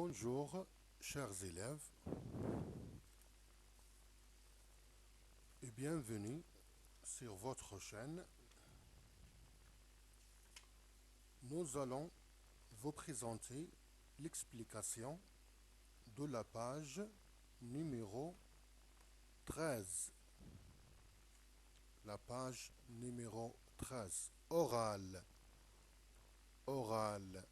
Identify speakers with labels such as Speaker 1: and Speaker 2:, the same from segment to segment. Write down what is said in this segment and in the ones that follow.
Speaker 1: Bonjour, chers élèves, et bienvenue sur votre chaîne. Nous allons vous présenter l'explication de la page numéro 13. La page numéro 13. Oral. Oral.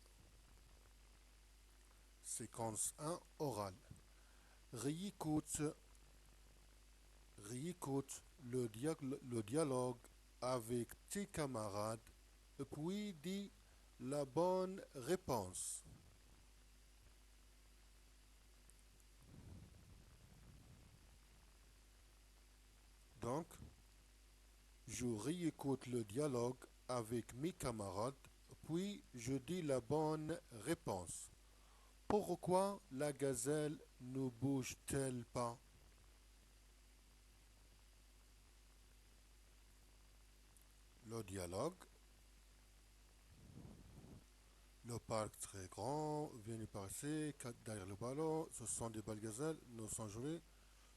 Speaker 1: Séquence 1. Oral. Réécoute le dialogue avec tes camarades, puis dis la bonne réponse. Donc, je réécoute le dialogue avec mes camarades, puis je dis la bonne réponse. Pourquoi la gazelle ne bouge-t-elle pas? Le dialogue. Le parc très grand vient de passer, derrière le ballon, ce sont des belles gazelles, nous sommes joués.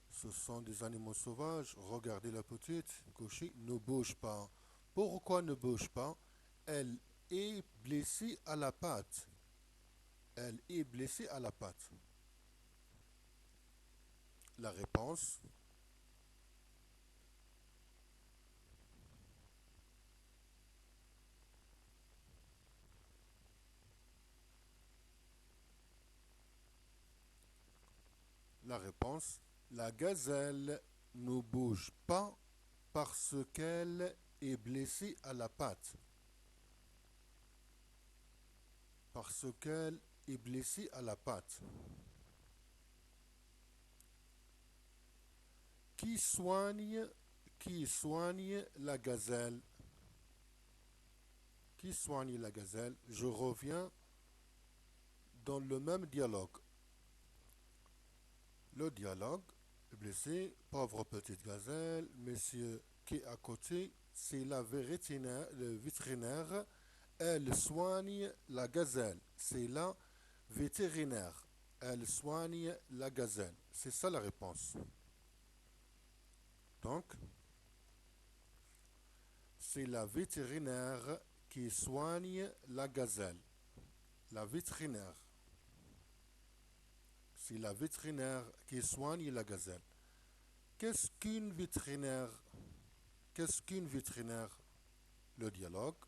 Speaker 1: Ce sont des animaux sauvages. Regardez la petite, Koshi, ne bouge pas. Pourquoi ne bouge pas? Elle est blessée à la patte. Elle est blessée à la patte. La réponse, la réponse, la gazelle ne bouge pas parce qu'elle est blessée à la patte. Parce qu'elle est blessée à la patte. Qui soigne, qui soigne la gazelle? Qui soigne la gazelle? Je reviens dans le même dialogue. Le dialogue, blessé, pauvre petite gazelle, monsieur qui est à côté, c'est la vétérinaire, le vétérinaire, elle soigne la gazelle. C'est la vétérinaire, elle soigne la gazelle. C'est ça la réponse. Donc, c'est la vétérinaire qui soigne la gazelle. La vétérinaire. C'est la vétérinaire qui soigne la gazelle. Qu'est-ce qu'une vétérinaire? Qu'est-ce qu'une vétérinaire? Le dialogue.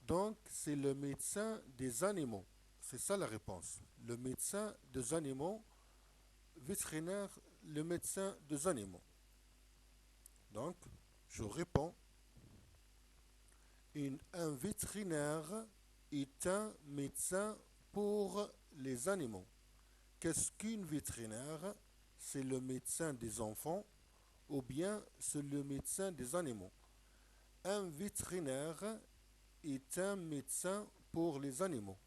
Speaker 1: Donc, c'est le médecin des animaux. C'est ça la réponse. Le médecin des animaux, vétérinaire, le médecin des animaux. Donc, je réponds. Un vétérinaire est un médecin pour les animaux. Qu'est-ce qu'une vétérinaire? C'est le médecin des enfants ou bien c'est le médecin des animaux. Un vétérinaire est un médecin pour les animaux.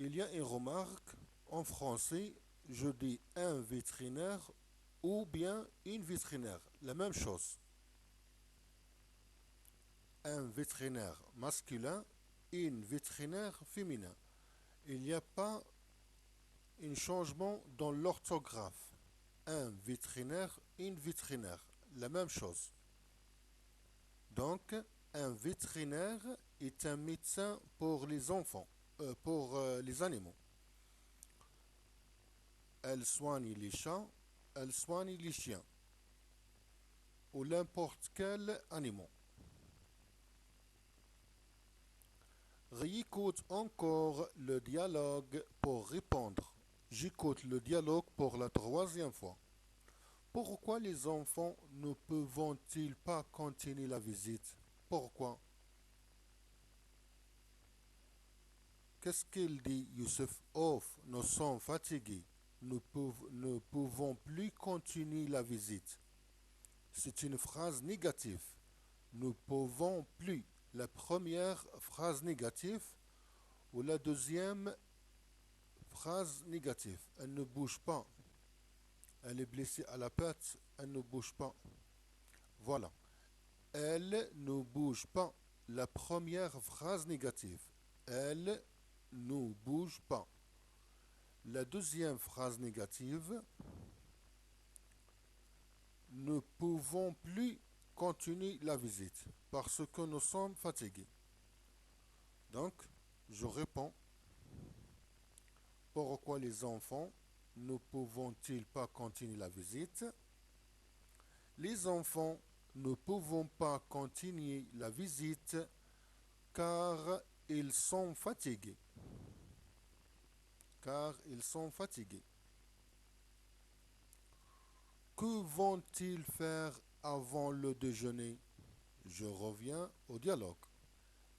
Speaker 1: Il y a une remarque en français, je dis un vétérinaire ou bien une vétérinaire, la même chose. Un vétérinaire masculin et une vétérinaire féminin. Il n'y a pas un changement dans l'orthographe. Un vétérinaire, une vétérinaire, la même chose. Donc, un vétérinaire est un médecin pour les enfants, pour les animaux. Elle soigne les chats, elle soigne les chiens, ou n'importe quel animal. Réécoute encore le dialogue pour répondre. J'écoute le dialogue pour la troisième fois. Pourquoi les enfants ne peuvent-ils pas continuer la visite? Pourquoi? Qu'est-ce qu'il dit, Youssef? Off, nous sommes fatigués. Ne pouvons plus continuer la visite. C'est une phrase négative. Nous pouvons plus. La première phrase négative ou la deuxième phrase négative. Elle ne bouge pas. Elle est blessée à la patte. Elle ne bouge pas. Voilà. Elle ne bouge pas. La première phrase négative. Elle ne bouge pas. La deuxième phrase négative, ne pouvons plus continuer la visite parce que nous sommes fatigués. Donc, je réponds, pourquoi les enfants ne pouvons-ils pas continuer la visite? Les enfants ne pouvons pas continuer la visite car ils sont fatigués. Car ils sont fatigués. Que vont-ils faire avant le déjeuner? Je reviens au dialogue.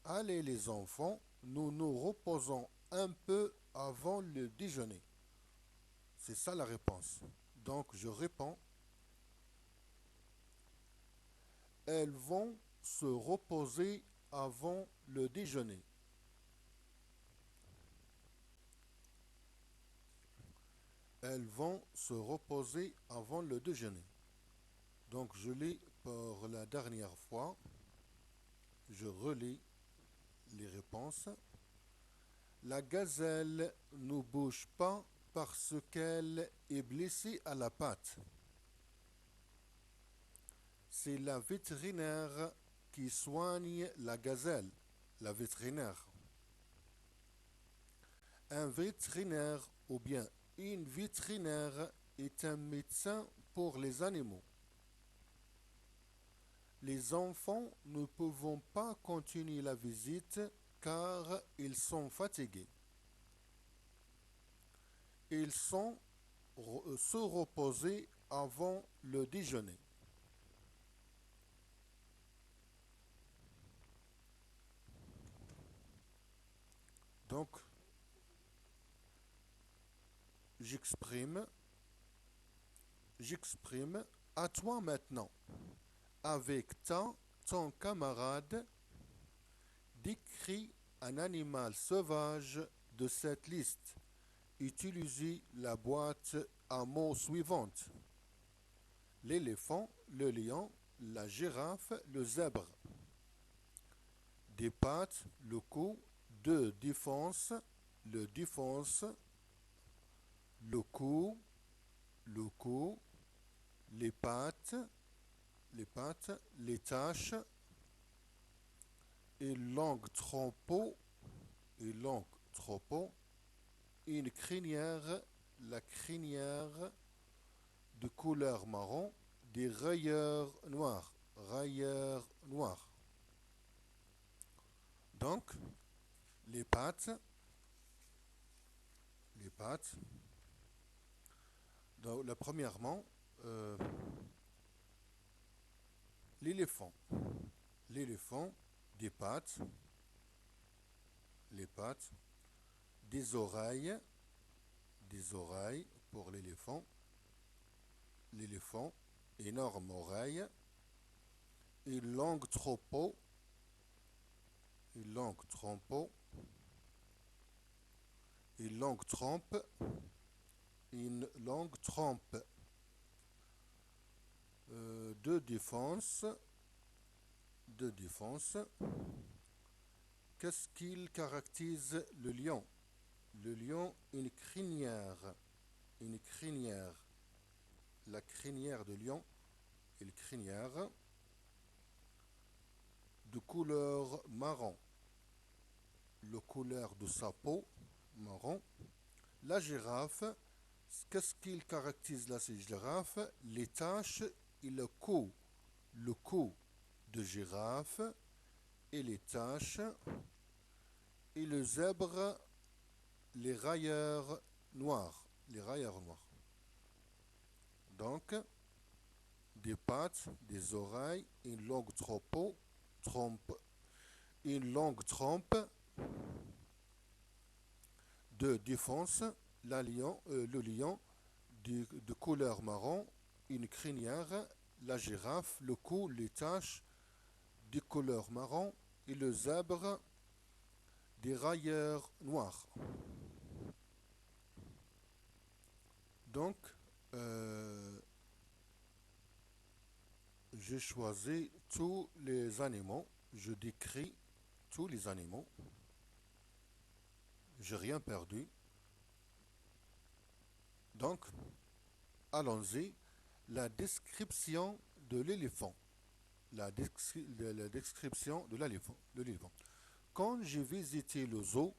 Speaker 1: Allez les enfants, nous nous reposons un peu avant le déjeuner. C'est ça la réponse. Donc je réponds, elles vont se reposer avant le déjeuner. Elles vont se reposer avant le déjeuner. Donc je lis pour la dernière fois. Je relis les réponses. La gazelle ne bouge pas parce qu'elle est blessée à la patte. C'est la vétérinaire qui soigne la gazelle. La vétérinaire. Un vétérinaire ou bien une vétérinaire est un médecin pour les animaux. Les enfants ne peuvent pas continuer la visite car ils sont fatigués. Ils sont se reposer avant le déjeuner. Donc, j'exprime, j'exprime à toi maintenant. Avec ton camarade, décrit un animal sauvage de cette liste. Utilisez la boîte à mots suivante. L'éléphant, le lion, la girafe, le zèbre. Des pattes, le cou, de défense, le défense, le cou, le cou, les pattes, les taches, une longue trompeau, une longue trompeau, une crinière, la crinière de couleur marron, des rayures noires, rayures noires. Donc, les pattes, les pattes. Donc, premièrement, l'éléphant. L'éléphant, des pattes, les pattes, des oreilles pour l'éléphant. L'éléphant, énorme oreille, une longue trompeau, une longue trompeau, une longue trompe, une longue trompe. De défense, de défense. Qu'est-ce qu'il caractérise le lion? Le lion, une crinière, une crinière. La crinière de lion, une crinière de couleur marron. Le couleur de sa peau, marron. La girafe, qu'est-ce qu'il caractérise la girafe? Les taches et le cou de girafe et les taches et le zèbre, les railleurs noirs, les railleurs noirs. Donc, des pattes, des oreilles, une longue une longue trompe de défense, le lion de couleur marron, une crinière, la girafe, le cou, les taches de couleur marron et le zèbre des railleurs noirs. Donc, j'ai choisi tous les animaux, je décris tous les animaux, j'ai rien perdu. Donc, allons-y. La description de l'éléphant. La description de l'éléphant. Quand j'ai visité le zoo,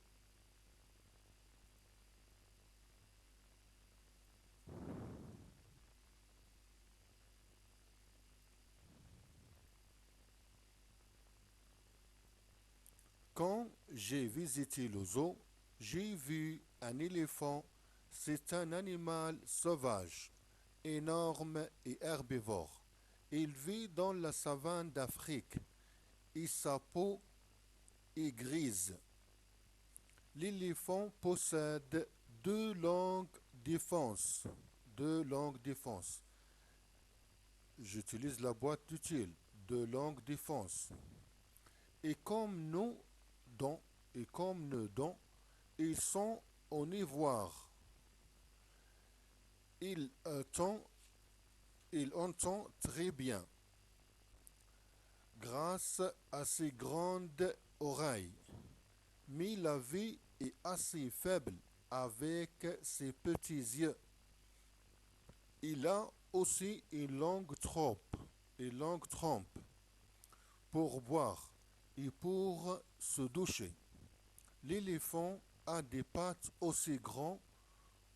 Speaker 1: quand j'ai visité le zoo, j'ai vu un éléphant. C'est un animal sauvage, énorme et herbivore. Il vit dans la savane d'Afrique et sa peau est grise. L'éléphant possède deux longues défenses. Deux longues défenses. J'utilise la boîte d'utile. Deux longues défenses. Et comme nos dents, et comme nos dents, ils sont en ivoire. Il entend, il entend très bien grâce à ses grandes oreilles. Mais la vie est assez faible avec ses petits yeux. Il a aussi une longue trompe pour boire et pour se doucher. L'éléphant a des pattes aussi grands,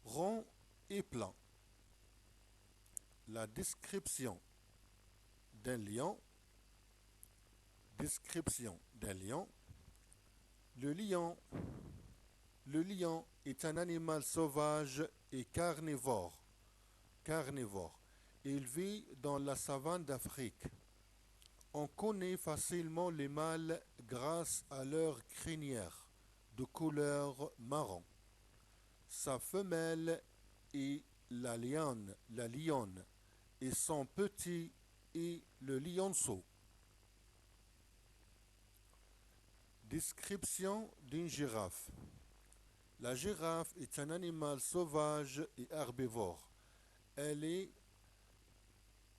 Speaker 1: ronds et plats. La description d'un lion. Description d'un lion. Le lion. Le lion est un animal sauvage et carnivore. Carnivore. Il vit dans la savane d'Afrique. On connaît facilement les mâles grâce à leur crinière de couleur marron. Sa femelle est la lionne, et son petit est le lionceau. Description d'une girafe. La girafe est un animal sauvage et herbivore. Elle est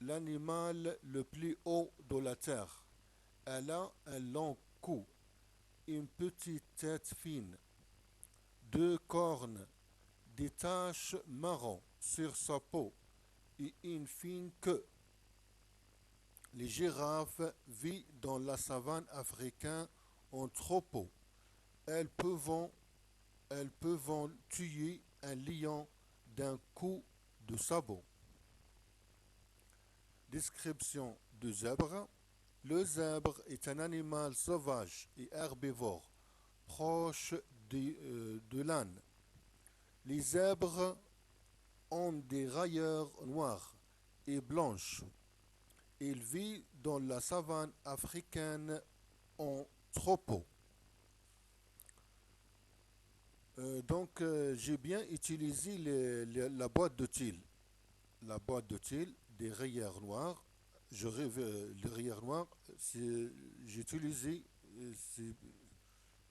Speaker 1: l'animal le plus haut de la terre. Elle a un long cou, une petite tête fine, deux cornes, des taches marron sur sa peau et une fine queue. Les girafes vivent dans la savane africaine en troupeau. Elles peuvent, elles peuvent tuer un lion d'un coup de sabot. Description du zèbre. Le zèbre est un animal sauvage et herbivore, proche de l'âne. Les zèbres ont des railleurs noires et blanches. Ils vivent dans la savane africaine en troupeau. J'ai bien utilisé la boîte de til. La boîte de til des rayures noires. Les rayures noires, j'ai utilisé, c'est-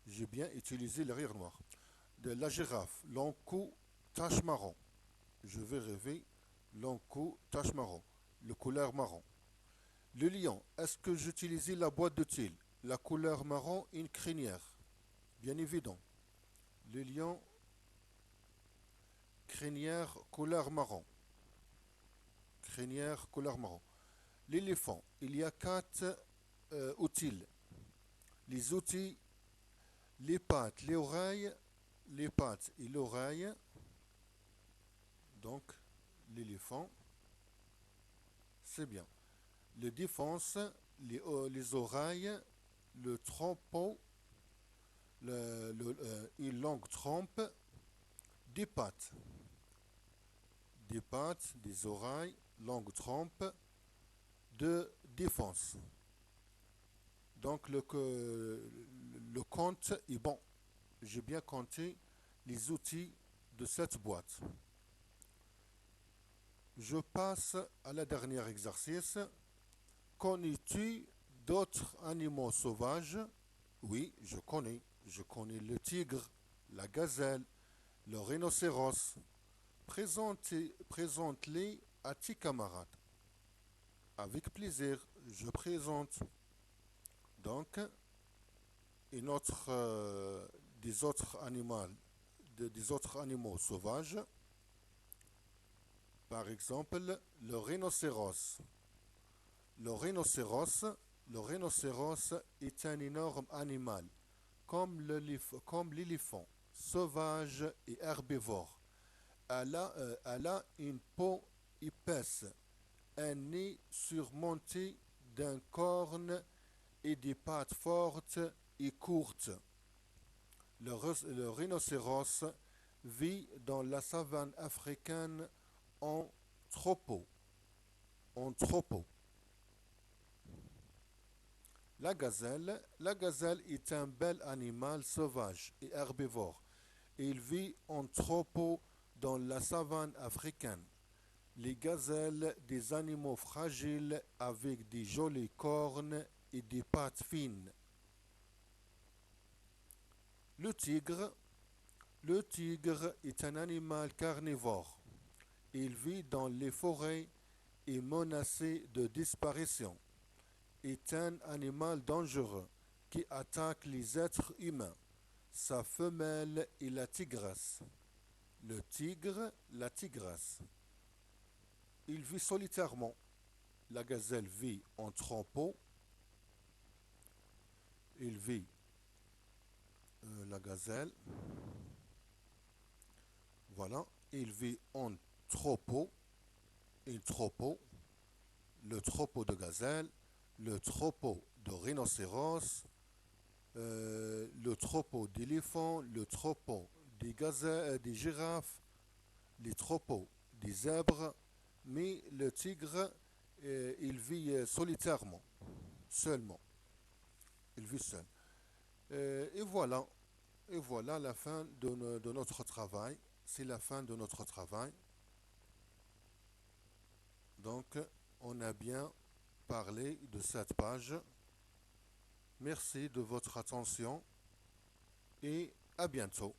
Speaker 1: j'ai bien utilisé les rayures noires. De la girafe, long cou, tache marron. Je vais rêver, long cou, tache marron. Le couleur marron. Le lion, est-ce que j'utilisais la boîte de til? La couleur marron, une crinière. Bien évident. Le lion, crinière, couleur marron. Crinière, couleur marron. L'éléphant, il y a quatre outils. Les outils, les pattes, les pattes et l'oreille. Donc, l'éléphant, c'est bien. Les défenses, les oreilles, le trompeau, une longue trompe, des pattes. Des pattes, des oreilles, longue trompe, de défense. Donc le compte est bon. J'ai bien compté les outils de cette boîte. Je passe à la dernière exercice. Connais-tu d'autres animaux sauvages? Oui, je connais. Je connais le tigre, la gazelle, le rhinocéros. Présente-les à tes camarades. Avec plaisir, je présente donc une autre, des autres animaux sauvages. Par exemple, le rhinocéros. Le rhinocéros, le rhinocéros est un énorme animal, comme l'éléphant, sauvage et herbivore. Elle a une peau épaisse, un nez surmonté d'un corne et des pattes fortes et courtes. Le rhinocéros vit dans la savane africaine en troupeau. En troupeau. La gazelle est un bel animal sauvage et herbivore. Il vit en troupeau dans la savane africaine. Les gazelles, des animaux fragiles avec des jolies cornes et des pattes fines. Le tigre, le tigre est un animal carnivore. Il vit dans les forêts et menacé de disparition. Est un animal dangereux qui attaque les êtres humains. Sa femelle est la tigresse. Le tigre, la tigresse. Il vit solitairement. La gazelle vit en troupeau. Il vit la gazelle. Voilà. Il vit en troupeau. Un troupeau. Le troupeau de gazelle. Le troupeau de rhinocéros. Le troupeau d'éléphants. Le troupeau des gazelles, des girafes. Les troupeaux des zèbres. Mais le tigre, il vit solitairement. Seulement. Il vit seul. Et voilà. Et voilà la fin de notre travail. C'est la fin de notre travail. Donc, on a bien parlé de cette page. Merci de votre attention et à bientôt.